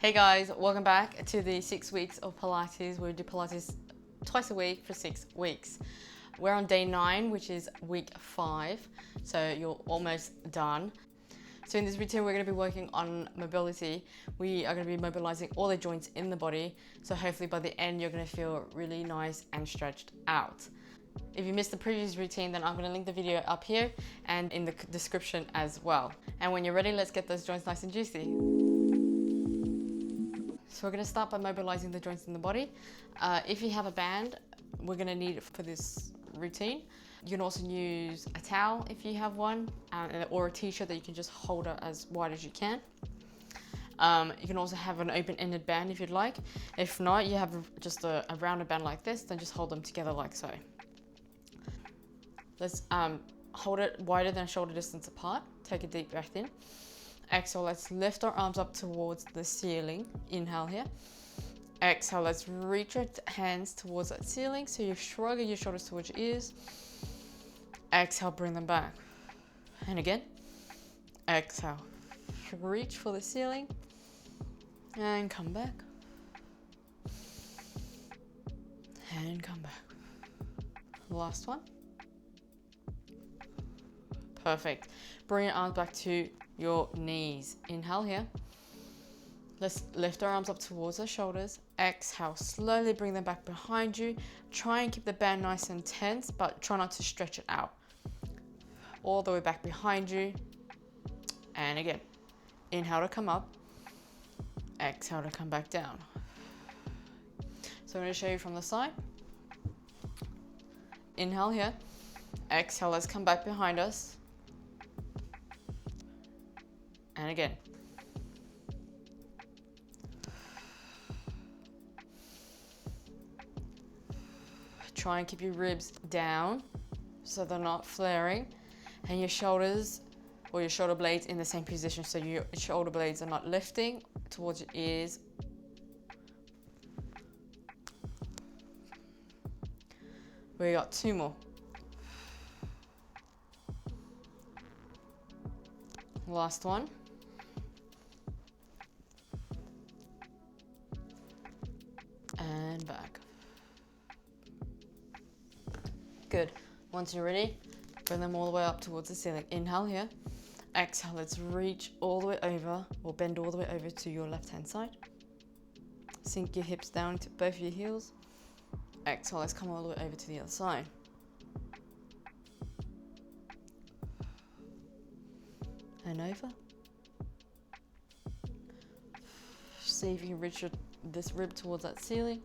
Hey guys, welcome back to the 6 weeks of Pilates. We do Pilates twice a week for 6 weeks. We're on day 9, which is week 5, so you're almost done. So in this routine, we're going to be working on mobility. We are going to be mobilizing all the joints in the body, so hopefully by the end, you're going to feel really nice and stretched out. If you missed the previous routine, then I'm going to link the video up here and in the description as well. And when you're ready, let's get those joints nice and juicy. So we're going to start by mobilizing the joints in the body. If you have a band, we're going to need it for this routine. You can also use a towel if you have one, or a t-shirt that you can just hold it as wide as you can. You can also have an open-ended band if you'd like. If not, you have just a rounded band like this, then just hold them together like so. Let's hold it wider than shoulder distance apart. Take a deep breath in. Exhale, let's lift our arms up towards the ceiling. Inhale here. Exhale, let's reach your hands towards that ceiling. So you're shrugging your shoulders towards your ears. Exhale, bring them back. And again. Exhale. Reach for the ceiling. And come back. And come back. Last one. Perfect. Bring your arms back to your knees. Inhale here. Let's lift our arms up towards our shoulders. Exhale, slowly bring them back behind you. Try and keep the band nice and tense, but try not to stretch it out. All the way back behind you. And again, inhale to come up. Exhale to come back down. So I'm going to show you from the side. Inhale here. Exhale, let's come back behind us. And again. Try and keep your ribs down so they're not flaring, and your shoulders or your shoulder blades in the same position, so your shoulder blades are not lifting towards your ears. We got 2 more. Last one. And back. Good. Once you're ready, bring them all the way up towards the ceiling. Inhale here. Exhale, let's reach all the way over, or bend all the way over to your left-hand side. Sink your hips down to both your heels. Exhale, let's come all the way over to the other side. And over. See if you can reach this rib towards that ceiling.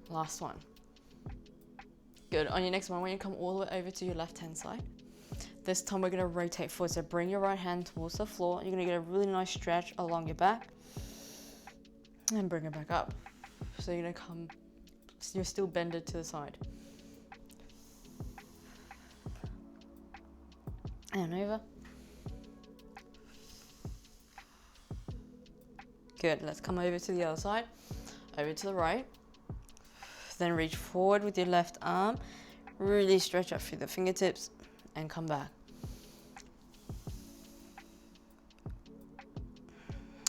Last one. Good. On your next one, when you come all the way over to your left-hand side, this time we're going to rotate forward. So bring your right hand towards the floor. You're going to get a really nice stretch along your back. And bring it back up. So you're going to come, you're still bended to the side. And over. Good. Let's come over to the other side. Over to the right. Then reach forward with your left arm. Really stretch up through the fingertips and come back.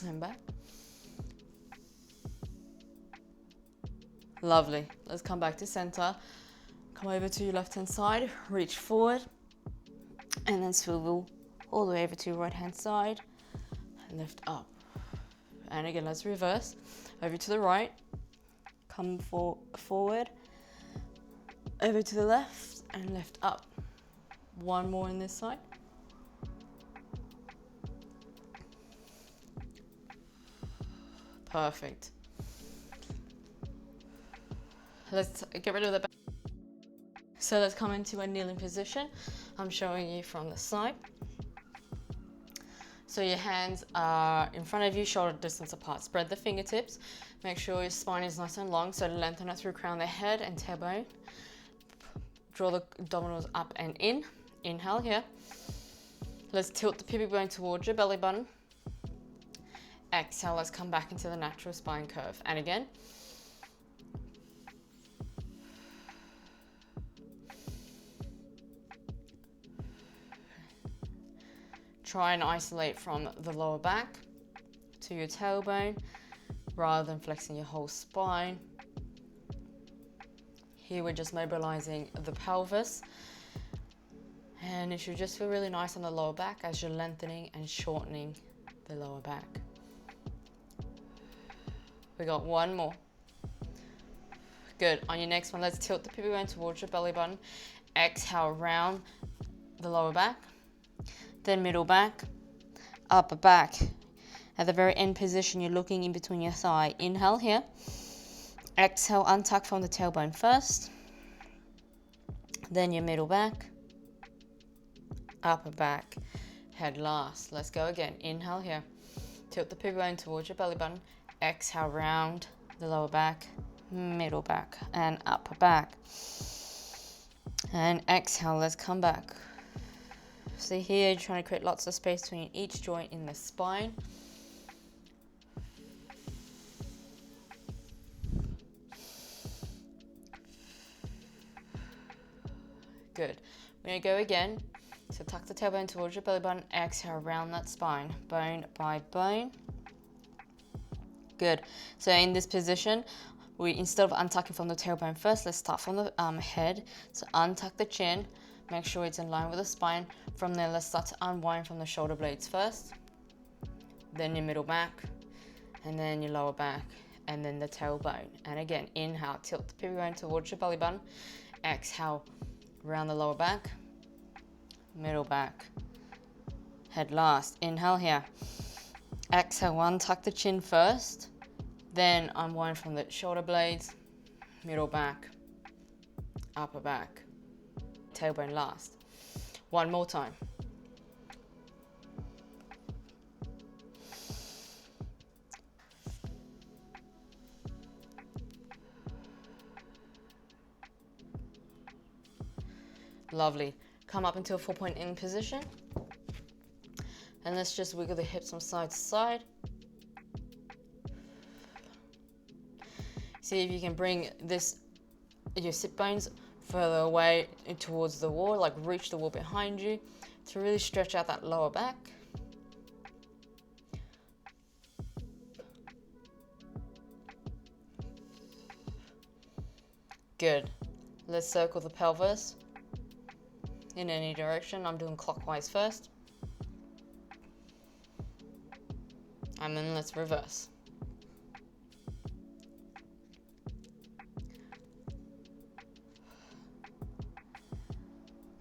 And back. Lovely. Let's come back to center. Come over to your left-hand side. Reach forward. And then swivel all the way over to your right-hand side. And lift up. And again, let's reverse. Over to the right. Come forward, over to the left, and lift up. One more on this side. Perfect. Let's get rid of the back. So let's come into a kneeling position. I'm showing you from the side. So your hands are in front of you, shoulder distance apart. Spread the fingertips. Make sure your spine is nice and long, so lengthen it through crown of the head and tailbone. Draw the abdominals up and in. Inhale here. Let's tilt the pubic bone towards your belly button. Exhale, let's come back into the natural spine curve. And again. try and isolate from the lower back to your tailbone rather than flexing your whole spine. Here we're just mobilizing the pelvis, and it should just feel really nice on the lower back as you're lengthening and shortening the lower back. We got one more. Good. On your next one, let's tilt the pivot bone towards your belly button. Exhale, round the lower back, then middle back, upper back. At the very end position, you're looking in between your thigh. Inhale here. Exhale, untuck from the tailbone first, then your middle back, upper back, head last. Let's go again. Inhale here. Tilt the pivot bone towards your belly button. Exhale, round the lower back, middle back, and upper back. And exhale, let's come back. So here, you're trying to create lots of space between each joint in the spine. Good. We're going to go again. So tuck the tailbone towards your belly button. Exhale, round that spine, bone by bone. Good. So in this position, instead of untucking from the tailbone first, let's start from the head. So untuck the chin. Make sure it's in line with the spine. From there, let's start to unwind from the shoulder blades first. Then your middle back. And then your lower back. And then the tailbone. And again, inhale, tilt the pivot bone towards your belly button. Exhale, round the lower back, middle back, head last. Inhale here. Exhale, untuck the chin first, then unwind from the shoulder blades, middle back, upper back, tailbone last. One more time. Lovely. Come up into a 4-point in position. And let's just wiggle the hips from side to side. See if you can bring your sit bones further away towards the wall, like reach the wall behind you to really stretch out that lower back. Good. Let's circle the pelvis in any direction. I'm doing clockwise first. And then let's reverse.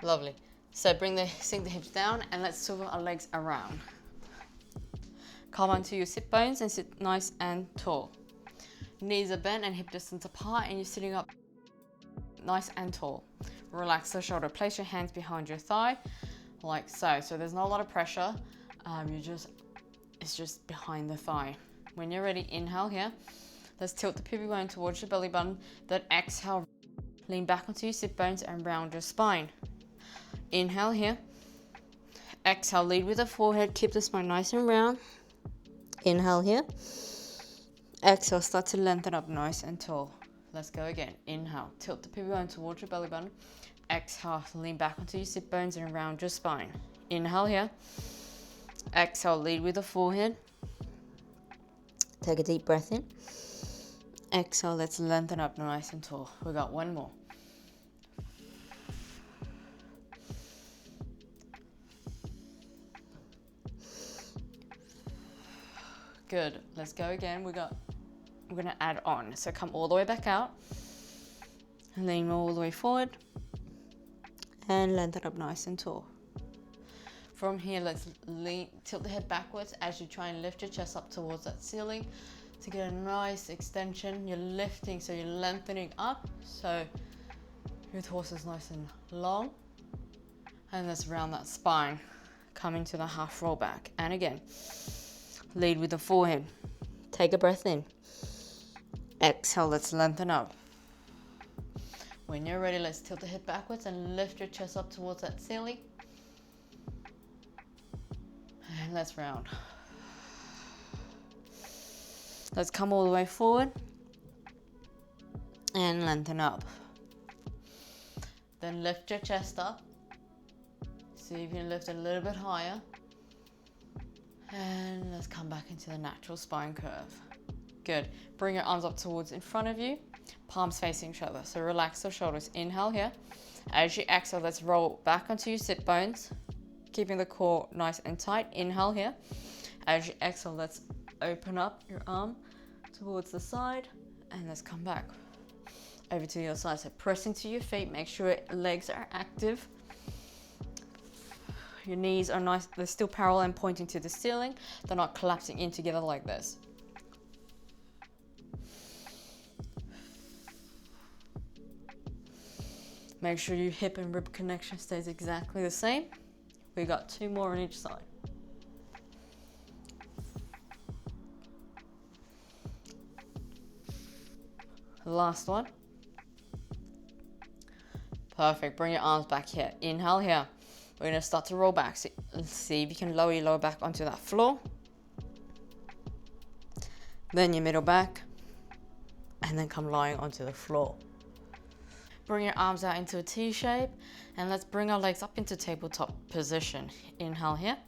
Lovely. So sink the hips down and let's swivel our legs around. Come onto your sit bones and sit nice and tall. Knees are bent and hip distance apart, and you're sitting up nice and tall. Relax the shoulder. Place your hands behind your thigh, like so. So there's not a lot of pressure. It's just behind the thigh. When you're ready, inhale here. Let's tilt the pivot bone towards your belly button. Then exhale, lean back onto your sit bones and round your spine. Inhale here. Exhale, lead with the forehead. Keep the spine nice and round. Inhale here. Exhale, start to lengthen up nice and tall. Let's go again. Inhale, tilt the pivot bone towards your belly button. Exhale, lean back onto your sit bones and round your spine. Inhale here. Exhale, lead with the forehead. Take a deep breath in. Exhale, let's lengthen up nice and tall. We got one more. Good. Let's go again. We're going to add on. So come all the way back out. Lean all the way forward. And lengthen up nice and tall. From here, let's tilt the head backwards as you try and lift your chest up towards that ceiling to get a nice extension. You're lifting, so you're lengthening up. So your torso is nice and long. And let's round that spine. Come into the half roll back. And again, lead with the forehead. Take a breath in. Exhale, let's lengthen up. When you're ready, let's tilt the head backwards and lift your chest up towards that ceiling. And let's round. Let's come all the way forward and lengthen up. Then lift your chest up. See if you can lift it a little bit higher. And let's come back into the natural spine curve. Good. Bring your arms up towards in front of you, palms facing each other. So relax the shoulders. Inhale here. As you exhale, let's roll back onto your sit bones, keeping the core nice and tight. Inhale here. As you exhale, let's open up your arm towards the side, and let's come back over to the other side. So pressing to your feet, make sure your legs are active. Your knees are nice, they're still parallel and pointing to the ceiling. They're not collapsing in together like this. Make sure your hip and rib connection stays exactly the same. We got 2 more on each side. Last one. Perfect. Bring your arms back here. Inhale here. We're going to start to roll back. See if you can lower your lower back onto that floor. Then your middle back. And then come lying onto the floor. Bring your arms out into a T shape. And let's bring our legs up into tabletop position. Inhale here.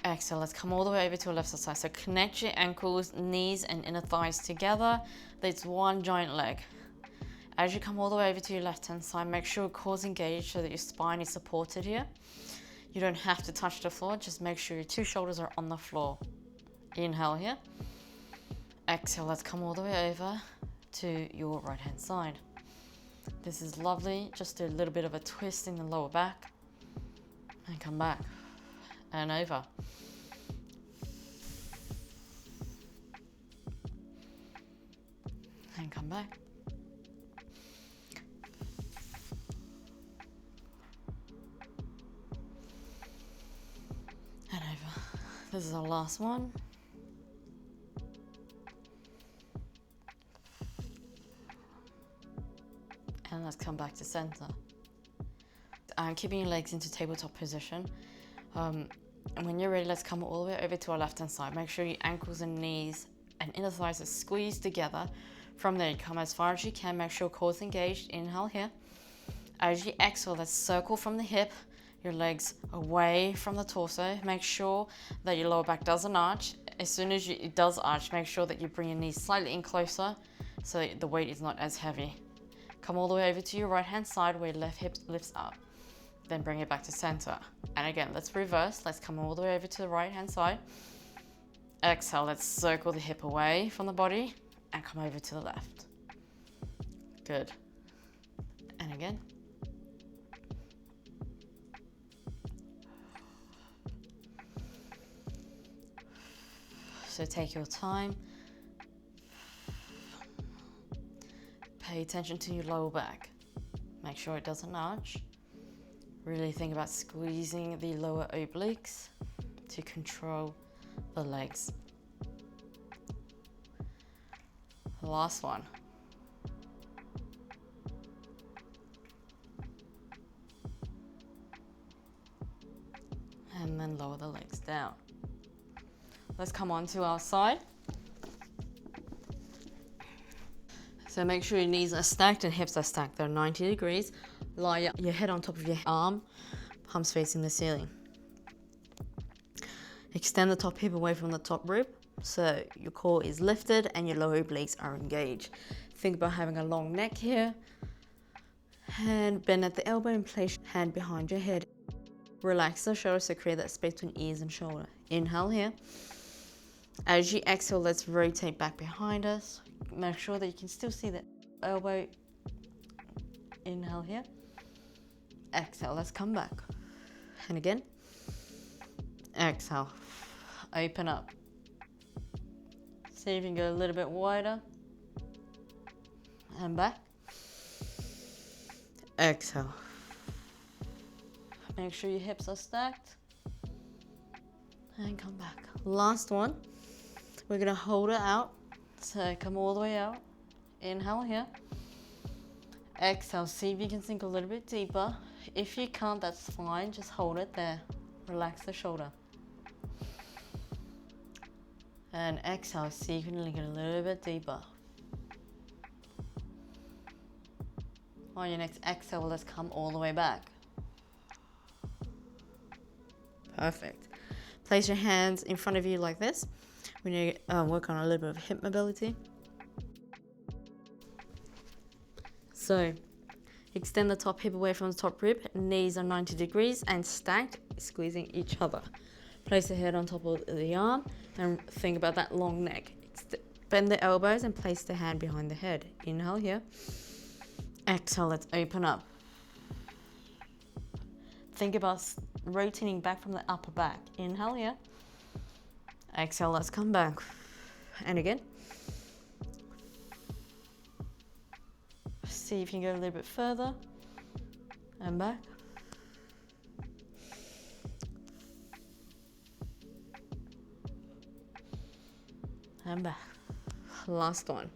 Exhale, let's come all the way over to our left side. So connect your ankles, knees, and inner thighs together. That's one giant leg. As you come all the way over to your left-hand side, make sure your core's engaged so that your spine is supported here. You don't have to touch the floor, just make sure your 2 shoulders are on the floor. Inhale here. Exhale, let's come all the way over to your right-hand side. This is lovely. Just do a little bit of a twist in the lower back. And come back. And over. And come back. And over. This is our last one. And let's come back to center. And keeping your legs into tabletop position. And when you're ready, let's come all the way over to our left-hand side. Make sure your ankles and knees and inner thighs are squeezed together. From there, you come as far as you can. Make sure core's engaged. Inhale here. As you exhale, let's circle from the hip, your legs away from the torso. Make sure that your lower back doesn't arch. As soon as it does arch, make sure that you bring your knees slightly in closer so that the weight is not as heavy. Come all the way over to your right-hand side where your left hip lifts up. Then bring it back to center. And again, let's reverse. Let's come all the way over to the right-hand side. Exhale, let's circle the hip away from the body and come over to the left. Good. And again. So take your time. Pay attention to your lower back. Make sure it doesn't arch. Really think about squeezing the lower obliques to control the legs. Last one. And then lower the legs down. Let's come on to our side. So make sure your knees are stacked and hips are stacked. They're 90 degrees. Lie your head on top of your arm, palms facing the ceiling. Extend the top hip away from the top rib so your core is lifted and your lower obliques are engaged. Think about having a long neck here. Hand bend at the elbow and place hand behind your head. Relax the shoulders to create that space between ears and shoulder. Inhale here. As you exhale, let's rotate back behind us. Make sure that you can still see the elbow. Inhale here. Exhale, let's come back. And again. Exhale. Open up. See if you can go a little bit wider. And back. Exhale. Make sure your hips are stacked. And come back. Last one. We're going to hold it out. So come all the way out. Inhale here. Exhale. See if you can sink a little bit deeper. If you can't, that's fine. Just hold it there. Relax the shoulder. And exhale. See if you can get a little bit deeper. On your next exhale, let's come all the way back. Perfect. Place your hands in front of you like this. We need to work on a little bit of hip mobility. So extend the top hip away from the top rib, knees are 90 degrees and stacked, squeezing each other. Place the head on top of the arm and think about that long neck. Bend the elbows and place the hand behind the head. Inhale here. Exhale, let's open up. Think about rotating back from the upper back. Inhale here. Exhale, let's come back. And again. See if you can go a little bit further. And back. And back. Last one.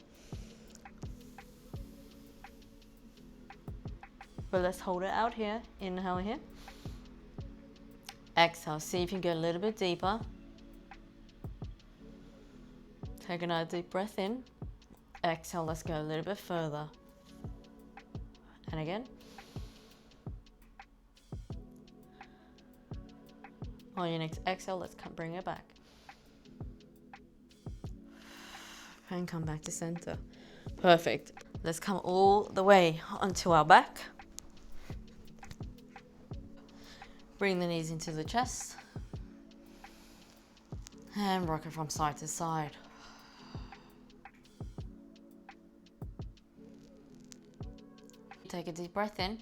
But let's hold it out here. Inhale here. Exhale. See if you can go a little bit deeper. Take another deep breath in. Exhale. Let's go a little bit further. And again. On your next exhale, let's bring it back. And come back to center. Perfect. Let's come all the way onto our back. Bring the knees into the chest. And rock it from side to side. Take a deep breath in.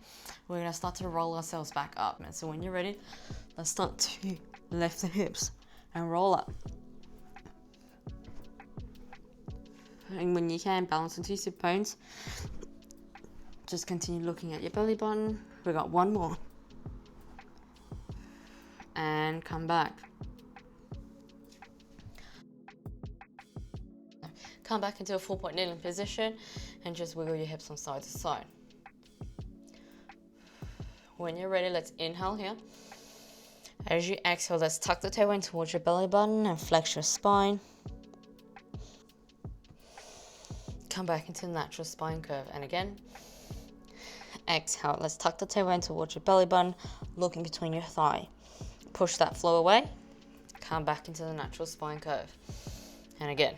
We're going to start to roll ourselves back up. And so when you're ready, let's start to lift the hips and roll up. And when you can, balance into your sit bones. Just continue looking at your belly button. We got one more. And come back. Come back into a 4-point kneeling position and just wiggle your hips from side to side. When you're ready, let's inhale here. As you exhale, let's tuck the tailbone towards your belly button and flex your spine. Come back into natural spine curve. And again, exhale. Let's tuck the tailbone towards your belly button, looking between your thigh. Push that flow away. Come back into the natural spine curve. And again.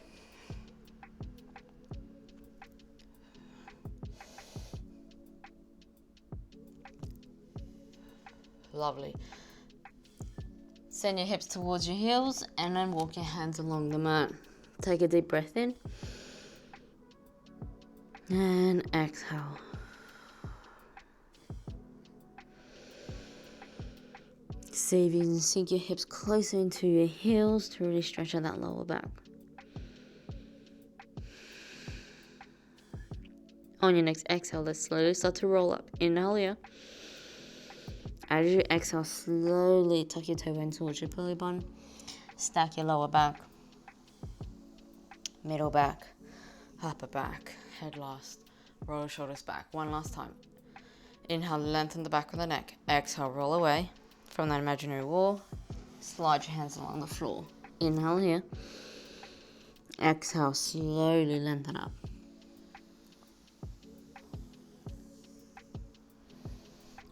Lovely. Send your hips towards your heels and then walk your hands along the mat. Take a deep breath in. And exhale. See if you can sink your hips closer into your heels to really stretch out that lower back. On your next exhale, let's slowly start to roll up. Inhale here. As you exhale, slowly tuck your tailbone towards your belly button. Stack your lower back, middle back, upper back, head last. Roll your shoulders back. One last time. Inhale, lengthen the back of the neck. Exhale, roll away from that imaginary wall. Slide your hands along the floor. Inhale here. Exhale, slowly lengthen up.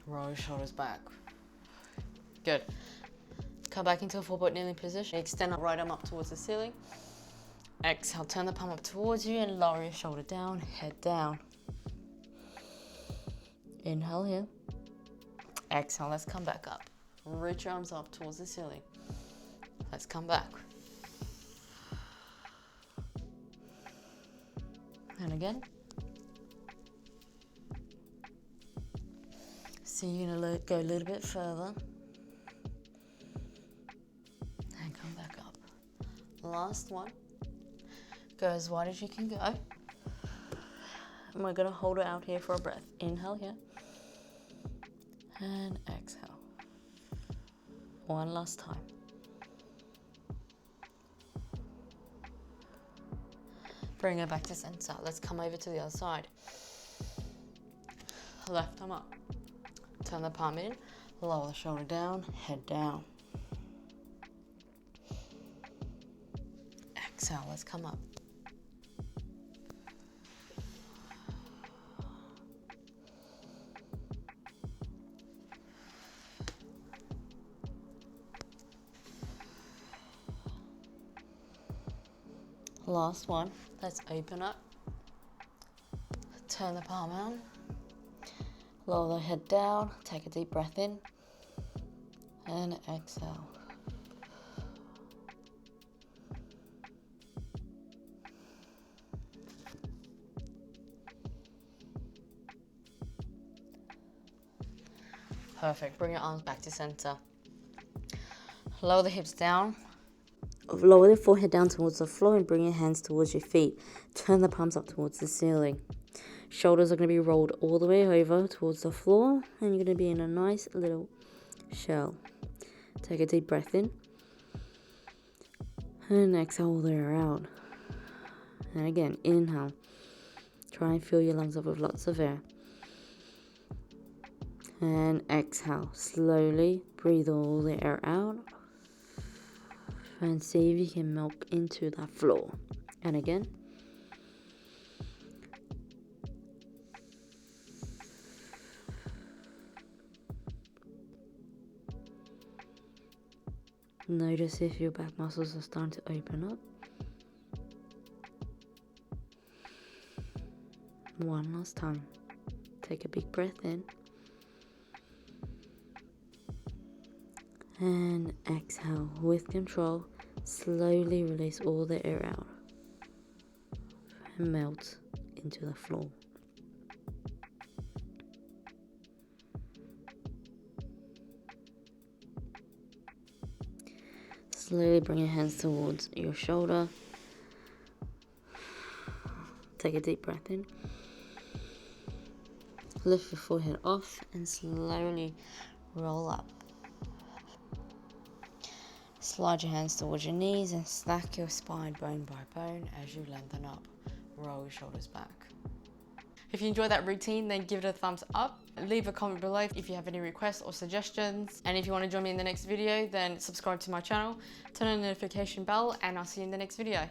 Roll your shoulders back. Good. Come back into a 4-point kneeling position. Extend the right arm up towards the ceiling. Exhale, turn the palm up towards you and lower your shoulder down, head down. Inhale here. Exhale, let's come back up. Reach your arms up towards the ceiling. Let's come back. And again. So you're going to go a little bit further. And come back up. Last one. Go as wide as you can go. And we're going to hold it out here for a breath. Inhale here. And exhale. One last time. Bring it back to center. Let's come over to the other side. Left arm up. Turn the palm in. Lower the shoulder down. Head down. Exhale. Let's come up. Last one. Let's open up. Turn the palm on. Lower the head down. Take a deep breath in. And exhale. Perfect. Bring your arms back to center. Lower the hips down. Lower the forehead down towards the floor and bring your hands towards your feet. Turn the palms up towards the ceiling. Shoulders are going to be rolled all the way over towards the floor, and you're going to be in a nice little shell. Take a deep breath in. And exhale the air out. And again, inhale. Try and fill your lungs up with lots of air. And exhale. Slowly breathe all the air out. And see if you can melt into that floor. And again. Notice if your back muscles are starting to open up. One last time. Take a big breath in. And exhale with control. Slowly release all the air out. And melt into the floor. Slowly bring your hands towards your shoulder. Take a deep breath in. Lift your forehead off and slowly roll up. Slide your hands towards your knees and stack your spine bone by bone as you lengthen up. Roll your shoulders back. If you enjoyed that routine, then give it a thumbs up. Leave a comment below if you have any requests or suggestions. And if you want to join me in the next video, then subscribe to my channel, turn on the notification bell, and I'll see you in the next video.